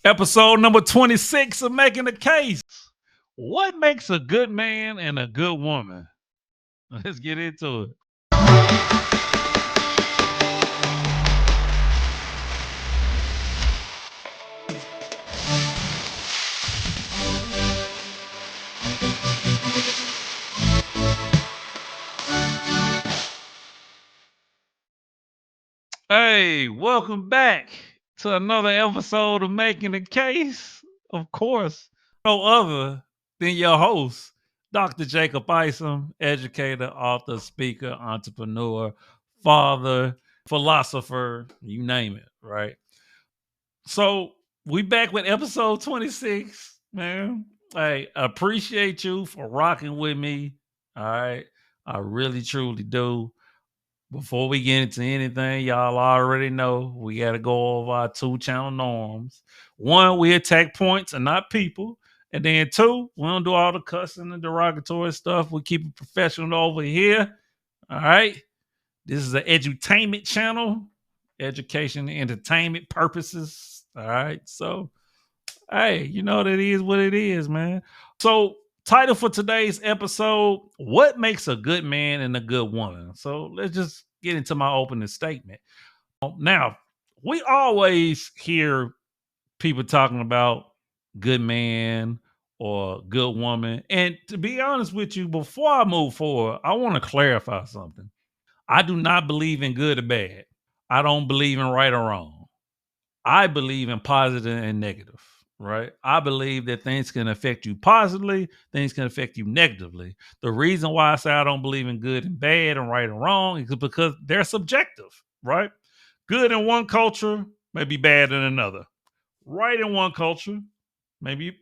Episode number 26 of Making the Case. What makes a good man and a good woman? Let's get into it. Hey, welcome back to another episode of Making the Case. Of course, no other than your host, Dr. Jacob Isom, educator, author, speaker, entrepreneur, father, philosopher, you name it, right? So we back with episode 26, man. Hey, appreciate you for rocking with me. All right. I really truly do. Before we get into anything, y'all already know we got to go over our two channel norms. One, we attack points and not people. And then two, we don't do all the cussing and derogatory stuff. We keep it professional over here. All right. This is an edutainment channel, education and entertainment purposes. All right. So, hey, you know that is what it is, man. So, title for today's episode: What makes a good man and a good woman? So, let's just get into my opening statement. Now, we always hear people talking about good man or good woman. And to be honest with you, before I move forward, I want to clarify something. I do not believe in good or bad. I don't believe in right or wrong. I believe in positive and negative, right? I believe that things can affect you positively, things can affect you negatively. The reason why I say I don't believe in good and bad and right and wrong is because they're subjective, right? Good in one culture may be bad in another. Right in one culture may be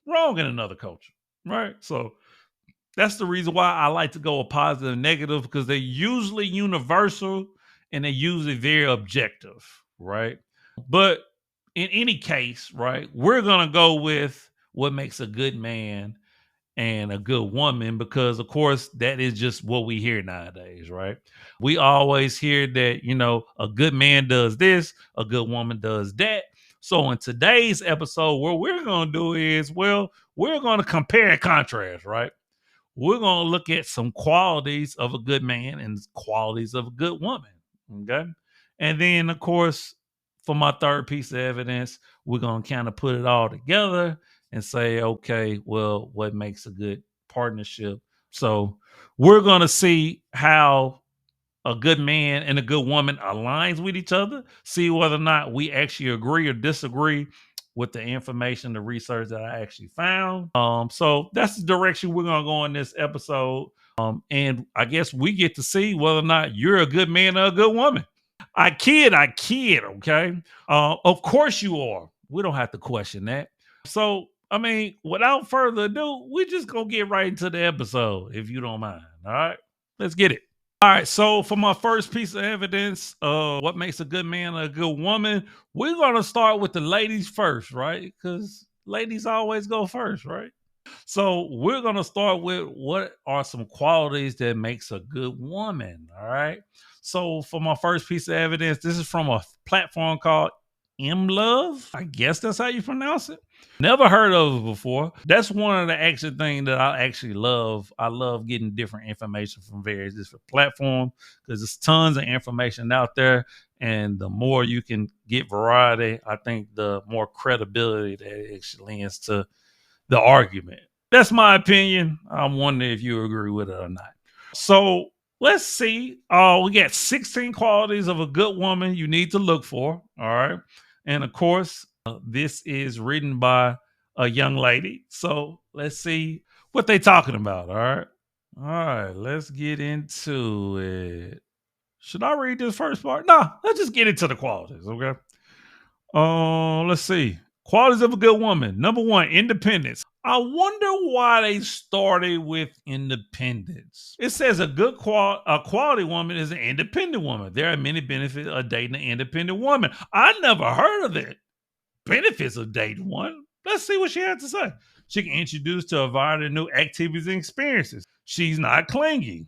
wrong in another culture, right? So that's the reason why I like to go a positive and negative, because they're usually universal and they're usually very objective, right? But in any case, right, we're going to go with what makes a good man and a good woman, because of course that is just what we hear nowadays, right? We always hear that, a good man does this, a good woman does that. So in today's episode, what we're going to do is, well, we're going to compare and contrast, right? We're going to look at some qualities of a good man and qualities of a good woman. Okay. And then, of course, for my third piece of evidence, we're going to kind of put it all together and say, okay, well, what makes a good partnership? So we're going to see how a good man and a good woman aligns with each other, see whether or not we actually agree or disagree with the information, the research that I actually found. So that's the direction we're gonna go in this episode. And I guess we get to see whether or not you're a good man or a good woman. I kid, okay? Of course you are. We don't have to question that. So, I mean, without further ado, we're just gonna get right into the episode, if you don't mind. All right, let's get it. All right, so for my first piece of evidence, what makes a good man a good woman, we're gonna start with the ladies first, right? Because ladies always go first, right? So we're gonna start with what are some qualities that makes a good woman. All right. So for my first piece of evidence, this is from a platform called Love. I guess that's how you pronounce it. Never heard of it before. That's one of the actual things that I actually love. I love getting different information from various different platforms because there's tons of information out there. And the more you can get variety, I think the more credibility that it actually lends to the argument. That's my opinion. I'm wondering if you agree with it or not. So let's see. We got 16 qualities of a good woman you need to look for. All right. And of course, this is written by a young lady. So let's see what they talking about. All right. All right. Let's get into it. Should I read this first part? No, let's just get into the qualities. Okay. Let's see. Qualities of a good woman. Number one, independence. I wonder why they started with independence. It says a quality woman is an independent woman. There are many benefits of dating an independent woman. I never heard of it. Benefits of dating one. Let's see what she had to say. She can introduce to a variety of new activities and experiences. She's not clingy.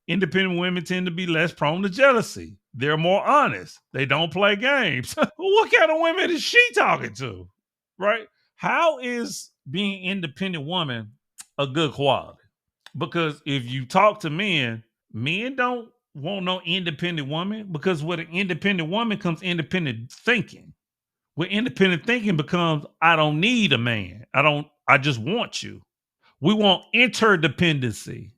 Independent women tend to be less prone to jealousy. They're more honest. They don't play games. What kind of women is she talking to? right? How is being independent woman a good quality? Because if you talk to men, men don't want no independent woman, because with an independent woman comes independent thinking. With independent thinking becomes, I don't need a man. I just want you. We want interdependency.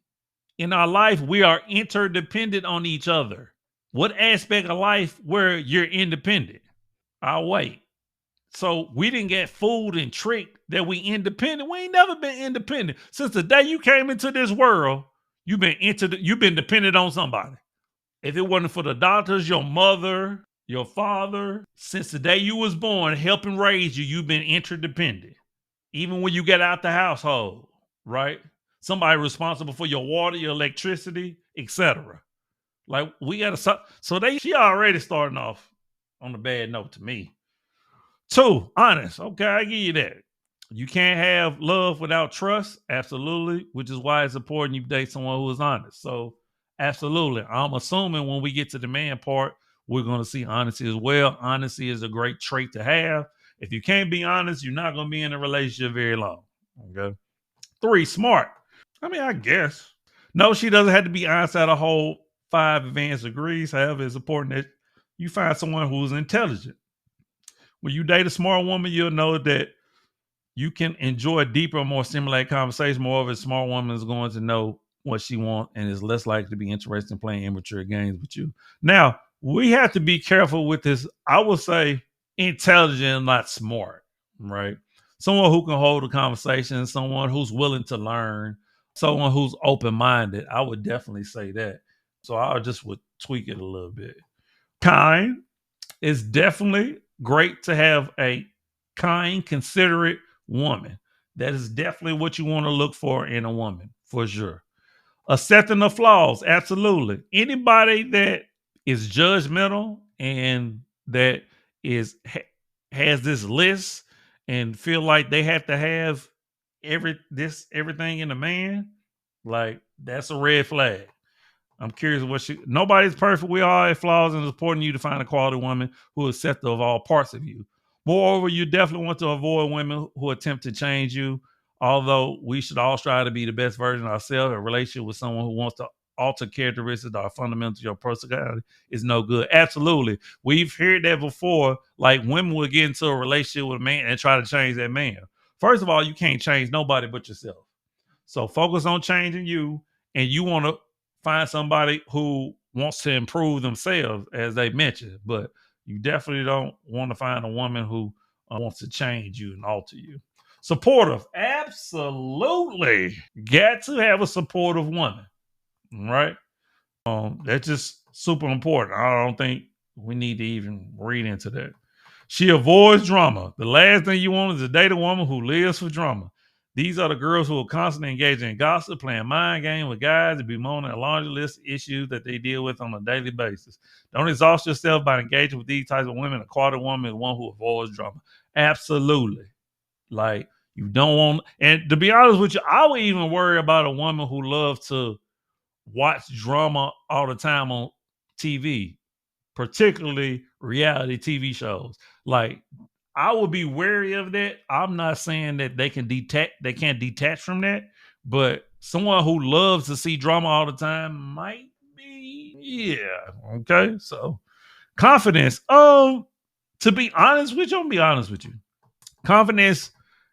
In our life, we are interdependent on each other. What aspect of life where you're independent? I'll wait. So we didn't get fooled and tricked that we independent. We ain't never been independent. Since the day you came into this world, you've been dependent on somebody. If it wasn't for the doctors, your mother, your father, since the day you was born, helping raise you, you've been interdependent. Even when you get out the household, right? Somebody responsible for your water, your electricity, etc. Like we gotta she already starting off on a bad note to me. Two, honest. Okay, I give you that. You can't have love without trust. Absolutely. Which is why it's important you date someone who is honest. So, absolutely. I'm assuming when we get to the man part, we're going to see honesty as well. Honesty is a great trait to have. If you can't be honest, you're not going to be in a relationship very long. Okay. Three, smart. I mean, I guess. No, she doesn't have to be honest at a whole 5 advanced degrees. However, it's important that you find someone who's intelligent. When you date a smart woman, you'll know that you can enjoy a deeper, more stimulating conversation. Moreover, a smart woman is going to know what she wants and is less likely to be interested in playing immature games with you. Now, we have to be careful with this. I would say intelligent, not smart, right? Someone who can hold a conversation, someone who's willing to learn, someone who's open-minded. I would definitely say that. So I just would tweak it a little bit. Kind is definitely great to have a kind, considerate woman. That is definitely what you want to look for in a woman, for sure. Accepting the flaws, absolutely. Anybody that is judgmental and that has this list and feel like they have to have everything in a man, like that's a red flag. I'm curious nobody's perfect. We all have flaws, and it's important you to find a quality woman who is accepting of all parts of you. Moreover, you definitely want to avoid women who attempt to change you. Although we should all strive to be the best version of ourselves, a relationship with someone who wants to alter characteristics that are fundamental to your personality is no good. Absolutely. We've heard that before. Like women will get into a relationship with a man and try to change that man. First of all, you can't change nobody but yourself. So focus on changing you, and you want to find somebody who wants to improve themselves, as they mentioned, but you definitely don't want to find a woman who wants to change you and alter you. Supportive, absolutely. Got to have a supportive woman, right? That's just super important. I don't think we need to even read into that. She avoids drama. The last thing you want is to date a woman who lives for drama. These are the girls who are constantly engaging in gossip, playing mind games with guys, and bemoaning a laundry list of issues that they deal with on a daily basis. Don't exhaust yourself by engaging with these types of women. A quality woman is one who avoids drama. Absolutely. Like, you don't want, and to be honest with you, I would even worry about a woman who loves to watch drama all the time on TV, particularly reality TV shows. Like, I would be wary of that. I'm not saying that they can't detach from that, but someone who loves to see drama all the time might be, yeah. Okay. So confidence. To be honest with you, I'm gonna be honest with you. Confidence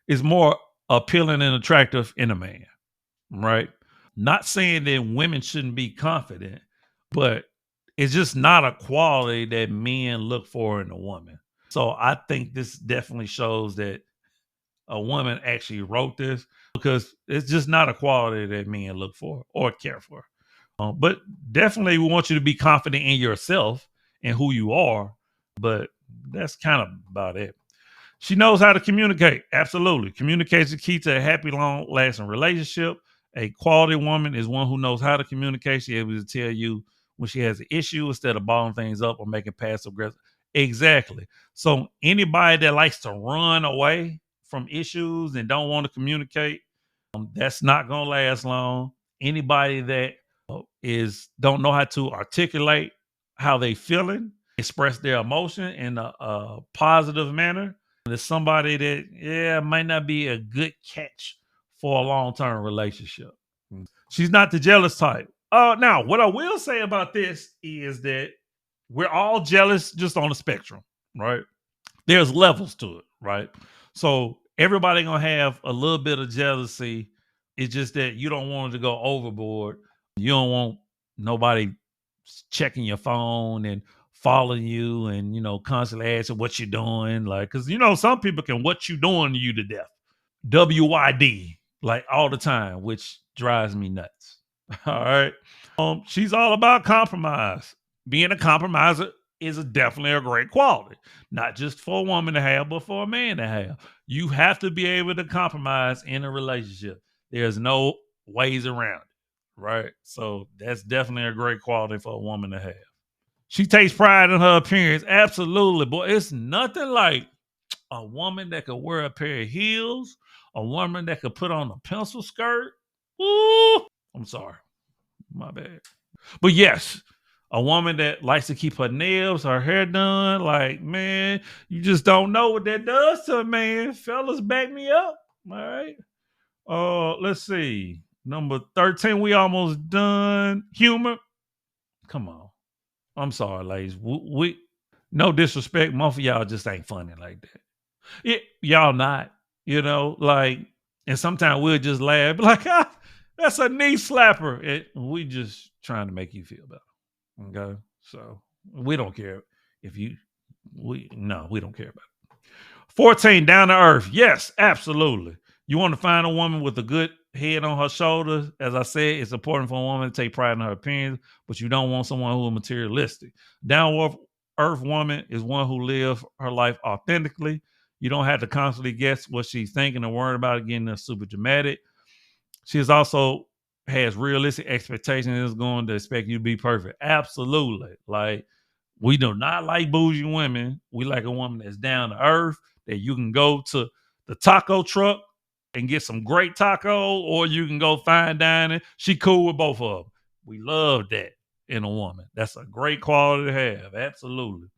is more appealing and attractive in a man, right? Not saying that women shouldn't be confident, but it's just not a quality that men look for in a woman. So I think this definitely shows that a woman actually wrote this, because it's just not a quality that men look for or care for. But definitely we want you to be confident in yourself and who you are, but that's kind of about it. She knows how to communicate. Absolutely. Communication is key to a happy, long-lasting relationship. A quality woman is one who knows how to communicate. She's able to tell you when she has an issue instead of balling things up or making passive aggressive. Exactly. So anybody that likes to run away from issues and don't want to communicate, that's not going to last long. Anybody that don't know how to articulate how they feeling, express their emotion in a positive manner, There's somebody that, yeah, might not be a good catch for a long-term relationship. She's not the jealous type. Now, what I will say about this is that we're all jealous just on the spectrum, right? There's levels to it, right? So everybody gonna have a little bit of jealousy. It's just that you don't want it to go overboard. You don't want nobody checking your phone and following you and constantly asking what you're doing. Like, cause some people can what you doing to you to death. WYD, like all the time, which drives me nuts. All right. She's all about compromise. Being a compromiser is definitely a great quality, not just for a woman to have, but for a man to have. You have to be able to compromise in a relationship. There's no ways around it, right? So that's definitely a great quality for a woman to have. She takes pride in her appearance. Absolutely. Boy, it's nothing like a woman that could wear a pair of heels, a woman that could put on a pencil skirt. Ooh, I'm sorry. My bad. But yes, a woman that likes to keep her nails, her hair done. Like, man, you just don't know what that does to a man. Fellas, back me up. All right. Let's see. Number 13, we almost done. Humor. Come on. I'm sorry, ladies. We no disrespect. Most of y'all just ain't funny like that. Y'all not, like, and sometimes we'll just laugh, like, that's a knee slapper. We just trying to make you feel better. Okay. So we don't care if we don't care about it. 14, down to earth. Yes, absolutely. You want to find a woman with a good head on her shoulders. As I said, it's important for a woman to take pride in her appearance, but you don't want someone who is materialistic. Down earth woman is one who lives her life authentically. You don't have to constantly guess what she's thinking or worrying about getting super dramatic. She is also has realistic expectations and is going to expect you to be perfect. Absolutely. Like, we do not like bougie women. We like a woman that's down to earth, that you can go to the taco truck and get some great taco, or you can go fine dining. She cool with both of them. We love that in a woman. That's a great quality to have. Absolutely.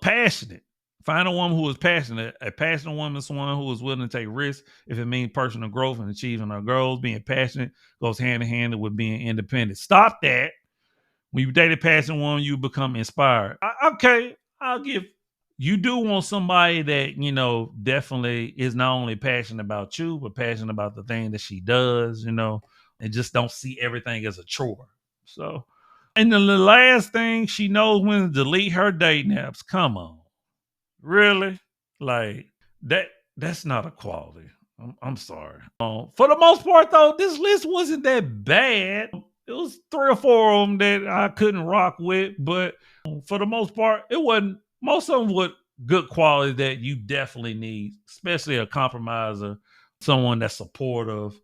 Passionate. Find a woman who is passionate. A passionate woman is someone who is willing to take risks if it means personal growth and achieving her goals. Being passionate goes hand in hand with being independent. Stop that. When you date a passionate woman, you become inspired. Okay, I'll give. You do want somebody that, definitely is not only passionate about you, but passionate about the thing that she does, and just don't see everything as a chore. So, and then the last thing, she knows when to delete her dating apps. Come on. Really? Like, that's not a quality. I'm sorry. For the most part, though, this list wasn't that bad. It was 3 or 4 of them that I couldn't rock with, but for the most part, it wasn't. Most of them were good quality that you definitely need, especially a compromiser, someone that's supportive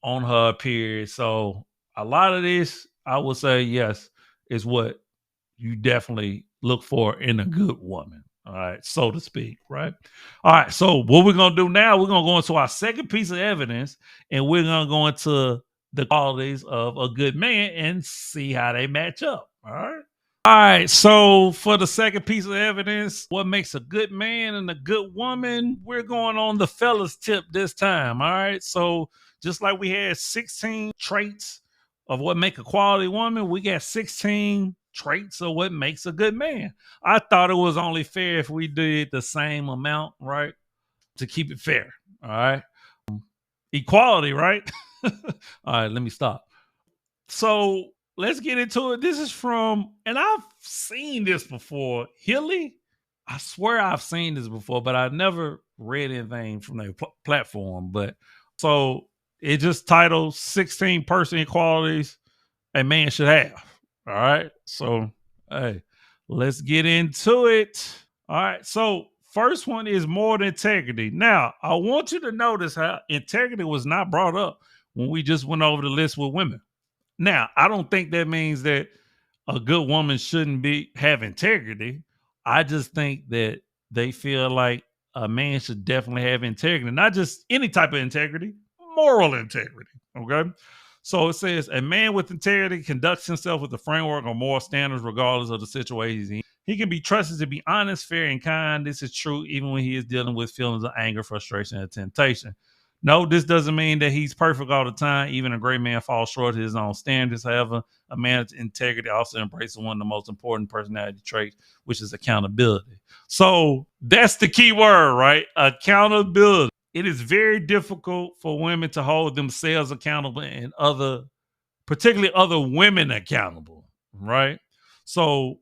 on her period. So a lot of this, I would say, yes, is what you definitely look for in a good woman. All right, so to speak, right? All right, so what we're going to do now, we're going to go into our second piece of evidence, and we're going to go into the qualities of a good man and see how they match up. All right. All right. So for the second piece of evidence, what makes a good man and a good woman, we're going on the fellas tip this time. All right. So just like we had 16 traits of what make a quality woman, we got 16 traits of what makes a good man. I thought it was only fair if we did the same amount, right? To keep it fair. All right. Equality, right? All right, let me stop. So let's get into it. This is from, and I've seen this before, Hilly. I swear I've seen this before, but I never read anything from their platform. But so it just titled 16 personal qualities a man should have. All right. So, hey, let's get into it. All right. So, first one is moral integrity. Now, I want you to notice how integrity was not brought up when we just went over the list with women. Now, I don't think that means that a good woman shouldn't have integrity. I just think that they feel like a man should definitely have integrity, not just any type of integrity, moral integrity. Okay. So it says a man with integrity conducts himself with the framework of moral standards, regardless of the situation. He can be trusted to be honest, fair, and kind. This is true even when he is dealing with feelings of anger, frustration, and temptation. No, this doesn't mean that he's perfect all the time. Even a great man falls short of his own standards. However, a man's integrity also embraces one of the most important personality traits, which is accountability. So that's the key word, right? Accountability. It is very difficult for women to hold themselves accountable and particularly other women accountable, right? So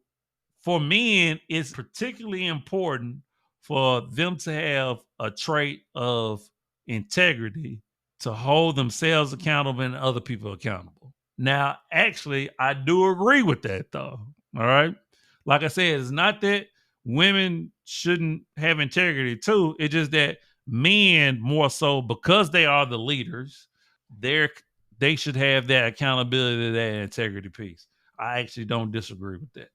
for men, it's particularly important for them to have a trait of integrity to hold themselves accountable and other people accountable. Now, actually, I do agree with that, though. All right. Like I said, it's not that women shouldn't have integrity too. It's just that men, more so because they are the leaders, they're they should have that accountability, that integrity piece. I actually don't disagree with that.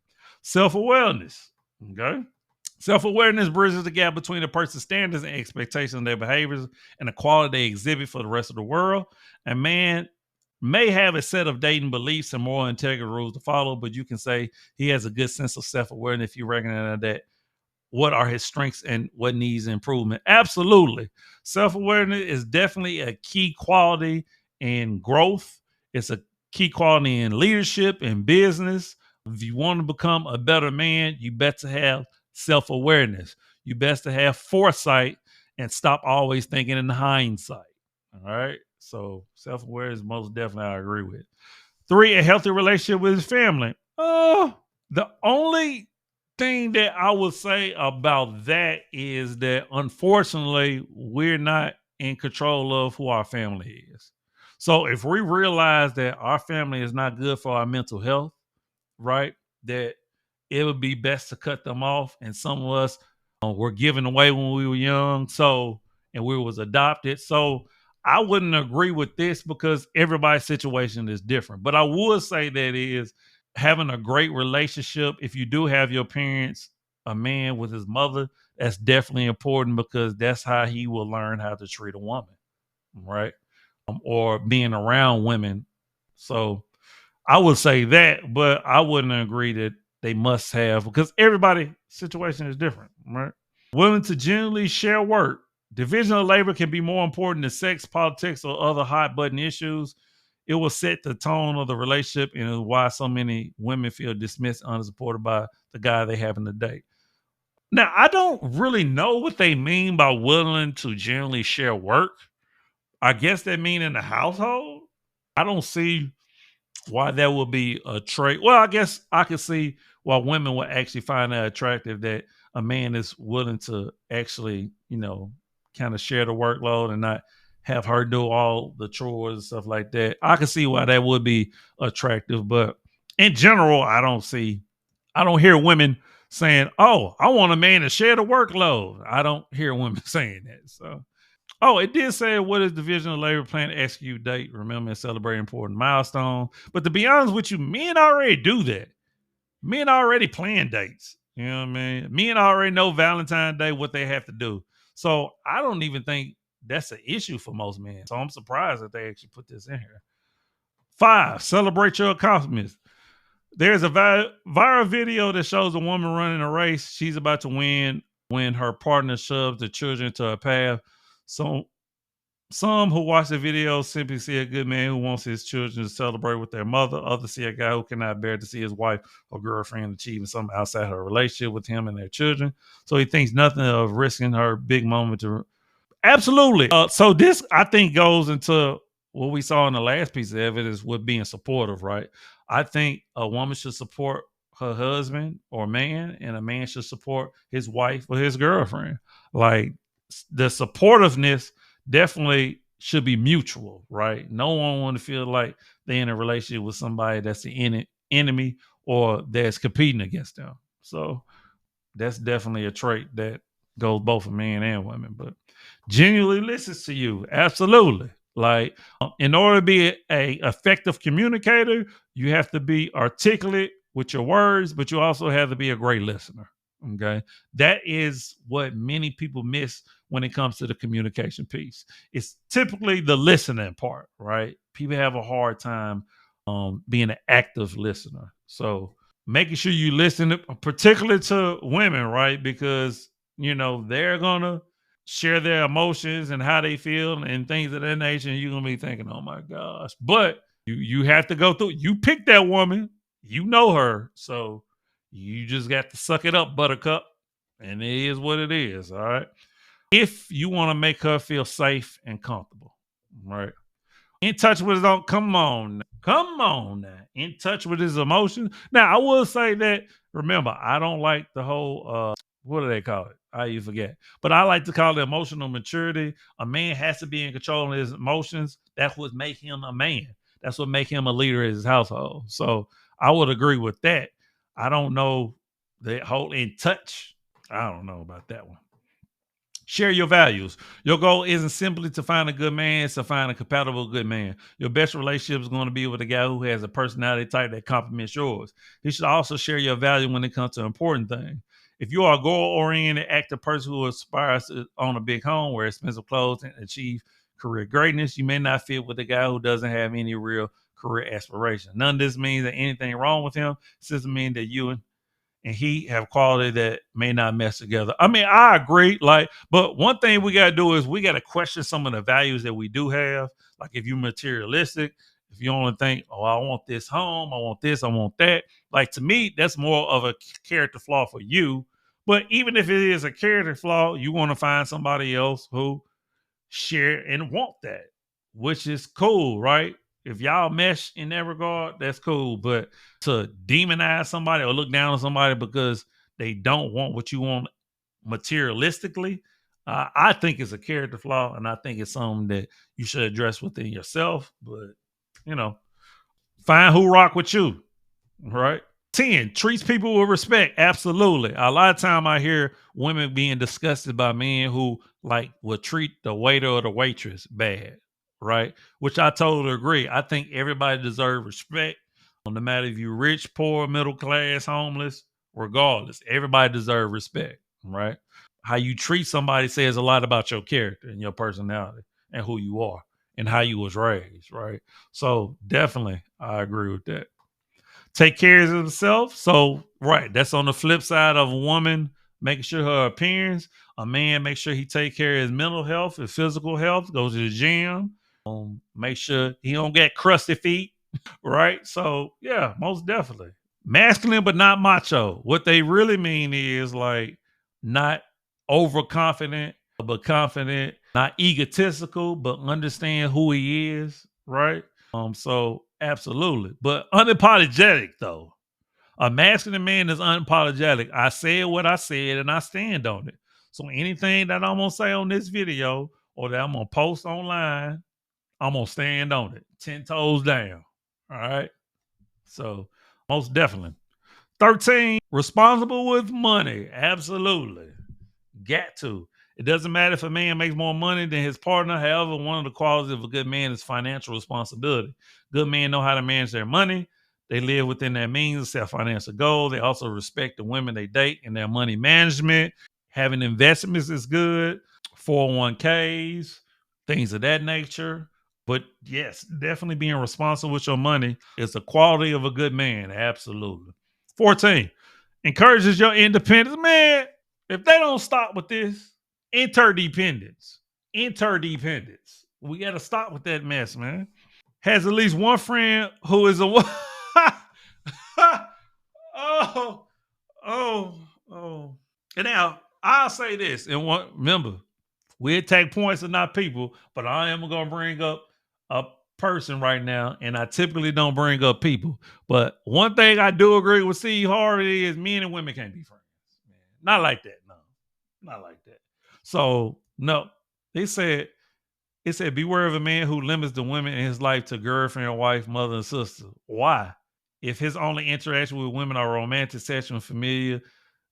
Self-awareness. Okay. Self-awareness bridges the gap between a person's standards and expectations of their behaviors and the quality they exhibit for the rest of the world. A man may have a set of dating beliefs and moral integrity rules to follow, but you can say he has a good sense of self-awareness if you recognize that what are his strengths and what needs improvement. Absolutely. Self-awareness is definitely a key quality in growth. It's a key quality in leadership and business. If you want to become a better man, you better have self-awareness. You best to have foresight and stop always thinking in hindsight. All right. So self-awareness, most definitely I agree with. 3, a healthy relationship with his family. The only thing that I would say about that is that unfortunately we're not in control of who our family is. So if we realize that our family is not good for our mental health, right, that it would be best to cut them off. And some of us were given away when we were young, and we was adopted. So I wouldn't agree with this because everybody's situation is different. But I would say that is having a great relationship. If you do have your parents, a man with his mother, that's definitely important because that's how he will learn how to treat a woman, right? Or being around women. So I would say that, but I wouldn't agree that they must have because everybody's situation is different, right? Willing to genuinely share work. Division of labor can be more important than sex, politics, or other hot button issues. It will set the tone of the relationship and is why so many women feel dismissed, unsupported by the guy they happen to date. Now, I don't really know what they mean by willing to generally share work. I guess that mean in the household. I don't see why that would be a trait. Well, I guess I could see why women would actually find that attractive that a man is willing to actually, kind of share the workload and not have her do all the chores and stuff like that. I can see why that would be attractive, but in general, I don't hear women saying, "Oh, I want a man to share the workload." I don't hear women saying that. So oh, it did say what is division of labor plan to execute date, remember and celebrate important milestone. But to be honest with you, men already do that. Men already plan dates. You know what I mean? Men already know Valentine's Day what they have to do. So I don't even think that's an issue for most men. So I'm surprised that they actually put this in here. 5, celebrate your accomplishments. There's a viral video that shows a woman running a race. She's about to win when her partner shoves the children into her path. So some who watch the video simply see a good man who wants his children to celebrate with their mother. Others see a guy who cannot bear to see his wife or girlfriend achieving something outside her relationship with him and their children. So he thinks nothing of risking her big moment to. Absolutely. So this, I think, goes into what we saw in the last piece of evidence with being supportive, right? I think a woman should support her husband or man, and a man should support his wife or his girlfriend. Like the supportiveness definitely should be mutual, right? No one want to feel like they're in a relationship with somebody that's the enemy or that's competing against them. So that's definitely a trait that goes both for men and women. But genuinely listens to you, absolutely. Like in order to be a effective communicator, you have to be articulate with your words, but you also have to be a great listener. Okay, that is what many people miss when it comes to the communication piece. It's typically the listening part, right? People have a hard time being an active listener. So making sure you listen, particularly to women, right? Because they're gonna share their emotions and how they feel and things of that nature, and you're gonna be thinking, "Oh my gosh!" But you have to go through. You pick that woman, you know her, so you just got to suck it up, Buttercup, and it is what it is. All right. If you want to make her feel safe and comfortable, right? In touch with his own, come on now, in touch with his emotions. Now, I will say that, remember, I don't like the whole, what do they call it? You forget. But I like to call it emotional maturity. A man has to be in control of his emotions. That's what make him a man. That's what make him a leader in his household. So I would agree with that. I don't know the whole in touch. I don't know about that one. Share your values. Your goal isn't simply to find a good man, it's to find a compatible good man. Your best relationship is going to be with a guy who has a personality type that complements yours. He should also share your value when it comes to important things. If you are a goal-oriented, active person who aspires to own a big home, wear expensive clothes, and achieve career greatness, you may not fit with a guy who doesn't have any real career aspirations. None of this means that anything wrong with him. It doesn't mean that you and he have quality that may not mesh together. I mean, I agree. But one thing we gotta do is we gotta question some of the values that we do have. Like if you're materialistic, if you only think, oh, I want this home, I want this, I want that. Like to me, that's more of a character flaw for you. But even if it is a character flaw, you want to find somebody else who share and want that, which is cool, right? If y'all mesh in that regard, that's cool. But to demonize somebody or look down on somebody because they don't want what you want materialistically, I think it's a character flaw, and I think it's something that you should address within yourself. But you know, find who rock with you, right? 10, treats people with respect. Absolutely. A lot of time I hear women being disgusted by men who will treat the waiter or the waitress bad, right? Which I totally agree. I think everybody deserves respect. No matter if you're rich, poor, middle class, homeless, regardless, everybody deserves respect, right? How you treat somebody says a lot about your character and your personality and who you are and how you was raised, right? So definitely I agree with that. Take care of himself. So, right, that's on the flip side of a woman making sure her appearance. A man make sure he take care of his mental health, his physical health, goes to the gym, make sure he don't get crusty feet, right? So, yeah, most definitely. Masculine but not macho. What they really mean is not overconfident, but confident, not egotistical, but understand who he is, right? So absolutely. But unapologetic though. A masculine man is unapologetic. I said what I said and I stand on it. So anything that I'm gonna say on this video or that I'm gonna post online, I'm gonna stand on it. 10 toes down. All right. So most definitely. 13, responsible with money. Absolutely. Got to. It doesn't matter if a man makes more money than his partner. However, one of the qualities of a good man is financial responsibility. Good men know how to manage their money. They live within their means, set financial goals. They also respect the women they date and their money management. Having investments is good. 401ks, things of that nature. But yes, definitely being responsible with your money is the quality of a good man. Absolutely. 14, encourages your independence. Man, if they don't stop with this, interdependence. Interdependence. We got to stop with that mess, man. Has at least one friend who is a oh, oh, oh. And now I'll say this, and remember, we attack points and not people, but I am gonna bring up a person right now, and I typically don't bring up people. But one thing I do agree with Steve Harvey is men and women can't be friends. Not like that, no. Not like that. So no, they said it said beware of a man who limits the women in his life to girlfriend, wife, mother, and sister. Why? If his only interaction with women are romantic, sexual, and familiar,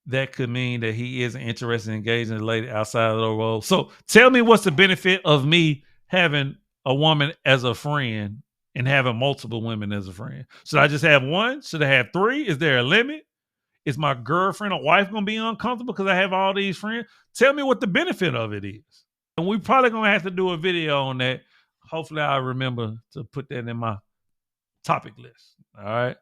that could mean that he isn't interested in engaging a lady outside of the role. So tell me what's the benefit of me having a woman as a friend and having multiple women as a friend? Should I just have one? Should I have three? Is there a limit? Is my girlfriend or wife going to be uncomfortable because I have all these friends? Tell me what the benefit of it is. And we probably going to have to do a video on that. Hopefully I'll remember to put that in my topic list. All right.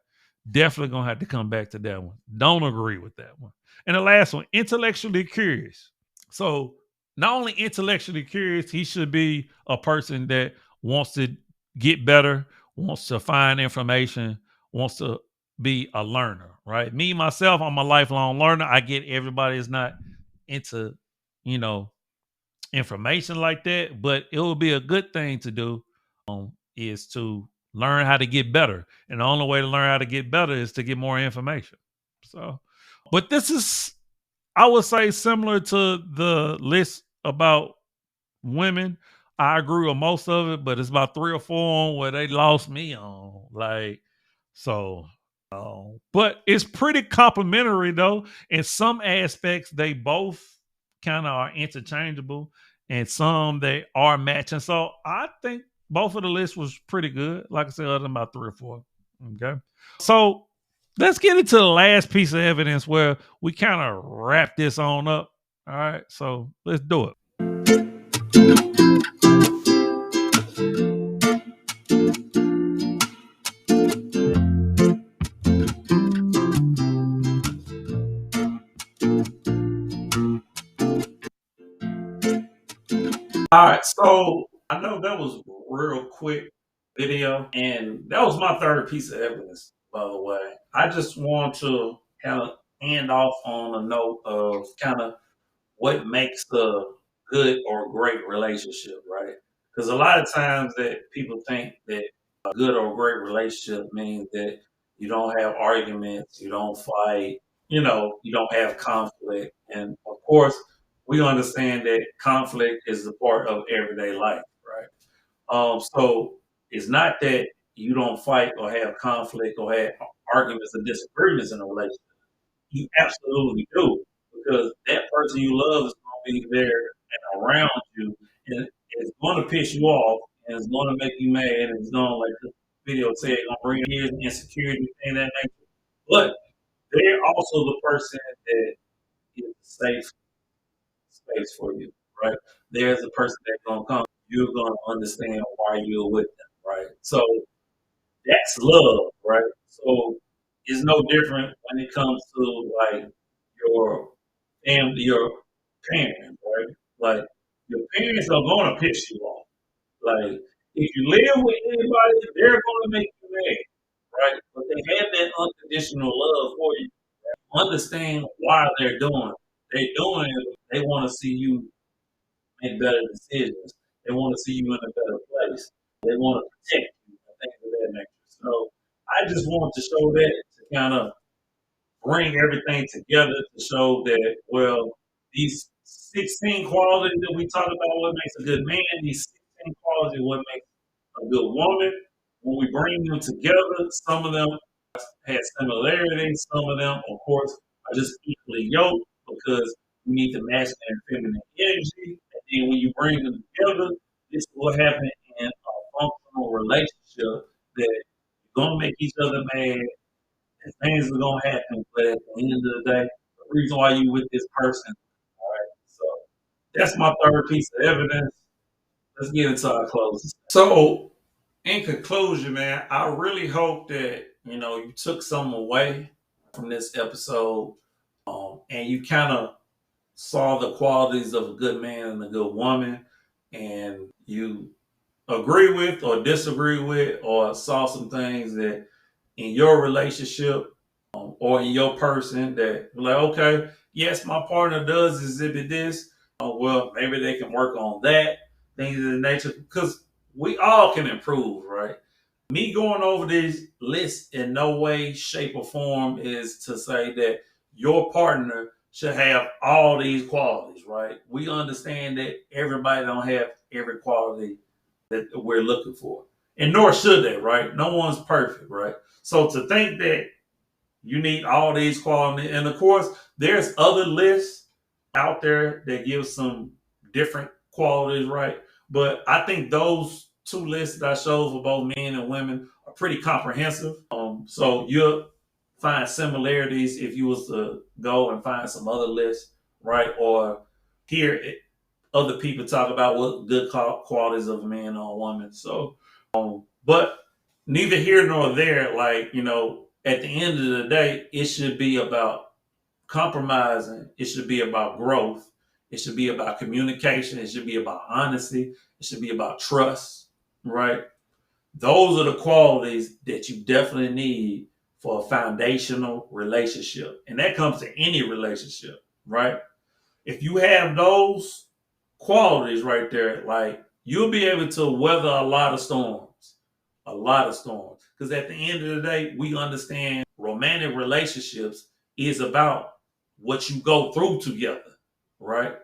Definitely gonna have to come back to that one. Don't agree with that one. And the last one, intellectually curious. So not only intellectually curious, he should be a person that wants to get better, wants to find information, wants to be a learner, right? Me myself, I'm a lifelong learner. I get everybody is not into, you know, information like that, but it would be a good thing to do is to learn how to get better. And the only way to learn how to get better is to get more information. So, but this is, I would say, similar to the list about women. I agree with most of it, but it's about three or four on where they lost me on. Like, so, but it's pretty complimentary though. In some aspects, they both kind of are interchangeable, and some they are matching. So I think both of the lists was pretty good. Like I said, other than about three or four. Okay. So let's get into the last piece of evidence where we kind of wrap this on up. All right. So let's do it. All right, so I know that was a real quick video, and that was my third piece of evidence, by the way. I just want to kind of end off on a note of kind of what makes a good or great relationship, right? Because a lot of times that people think that a good or great relationship means that you don't have arguments, you don't fight, you don't have conflict. And of course, we understand that conflict is a part of everyday life, right? So it's not that you don't fight or have conflict or have arguments or disagreements in a relationship. You absolutely do, because that person you love is going to be there and around you, and it's going to piss you off, and it's going to make you mad, and it's going to, like the video said, going to bring years and insecurity and that nature. But they're also the person that is a safe space for you, right? There's a person that's going to come. You're going to understand why you're with them, right? So that's love, right? So it's no different when it comes to like your family, your parents, right? Like your parents are gonna piss you off. Like if you live with anybody, they're gonna make you mad, right? But they have that unconditional love for you. Understand why they're doing it. They're doing it. They want to see you make better decisions. They want to see you in a better place. They want to protect you and things of that nature. So I just want to show that to kind of bring everything together to show that, well, these 16 qualities that we talk about, what makes a good man, these 16 qualities, what makes a good woman, when we bring them together, some of them had similarities, some of them, of course, are just equally yoked because you need the masculine and feminine energy. And then when you bring them together, this will happen in a functional relationship that you're going to make each other mad, and things are gonna happen, but at the end of the day, the reason why you with this person, all right. So that's my third piece of evidence. Let's get into our closing. So, in conclusion, man, I really hope that you took some away from this episode, and you kind of saw the qualities of a good man and a good woman, and you agree with or disagree with, or saw some things that in your relationship or in your person that like, okay, yes, my partner does exhibit this. Well, maybe they can work on that, things of the nature, because we all can improve, right? Me going over this list in no way, shape, or form is to say that your partner should have all these qualities, right? We understand that everybody don't have every quality that we're looking for. And nor should they, right? No one's perfect, right? So to think that you need all these qualities, and of course, there's other lists out there that give some different qualities, right? But I think those two lists that I showed for both men and women are pretty comprehensive. So you'll find similarities if you was to go and find some other lists, right? Or hear other people talk about what good qualities of a man or a woman. So, but neither here nor there. Like at the end of the day, it should be about compromising. It should be about growth. It should be about communication. It should be about honesty. It should be about trust, right? Those are the qualities that you definitely need for a foundational relationship. And that comes to any relationship, right? If you have those qualities right there, like you'll be able to weather a lot of storms, a lot of storms. Because at the end of the day, we understand romantic relationships is about what you go through together, right?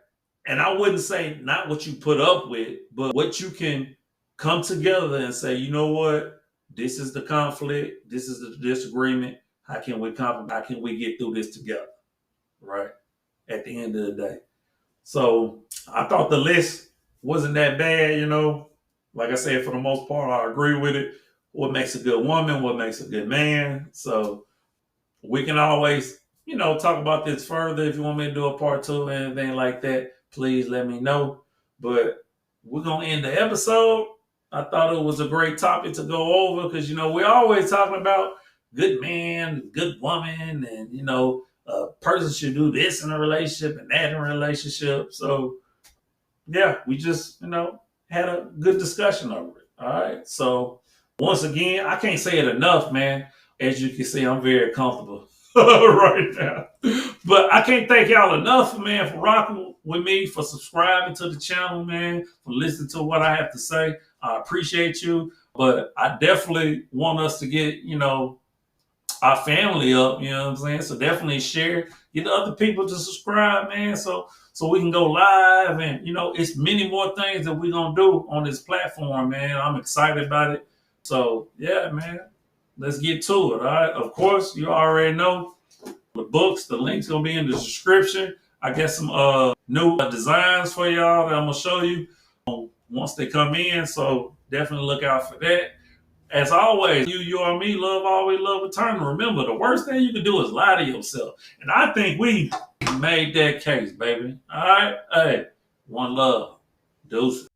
And I wouldn't say not what you put up with, but what you can come together and say, you know what? This is the conflict. This is the disagreement. How can we compromise? How can we get through this together? Right? At the end of the day. So I thought the list wasn't that bad, you know. Like I said, for the most part, I agree with it. What makes a good woman? What makes a good man? So we can always, you know, talk about this further. If you want me to do a part two or anything like that, please let me know. But we're gonna end the episode. I thought it was a great topic to go over because you know we're always talking about good man, good woman, and you know a person should do this in a relationship and that in a relationship. So yeah, we just you know had a good discussion over it. All right. So once again, I can't say it enough, man. As you can see, I'm very comfortable right now. But I can't thank y'all enough, man, for rocking with me, for subscribing to the channel, man, for listening to what I have to say. I appreciate you. But I definitely want us to get, you know, our family up, you know what I'm saying? So definitely share, get other people to subscribe, man, so we can go live and you know, it's many more things that we're gonna do on this platform, man. I'm excited about it. So yeah, man, let's get to it. All right. Of course, you already know the books, the link's gonna be in the description. I got some new designs for y'all that I'm gonna show you once they come in. So definitely look out for that. As always, you are me, love always, love eternal. Remember, the worst thing you can do is lie to yourself. And I think we made that case, baby. All right? Hey, one love. Deuces.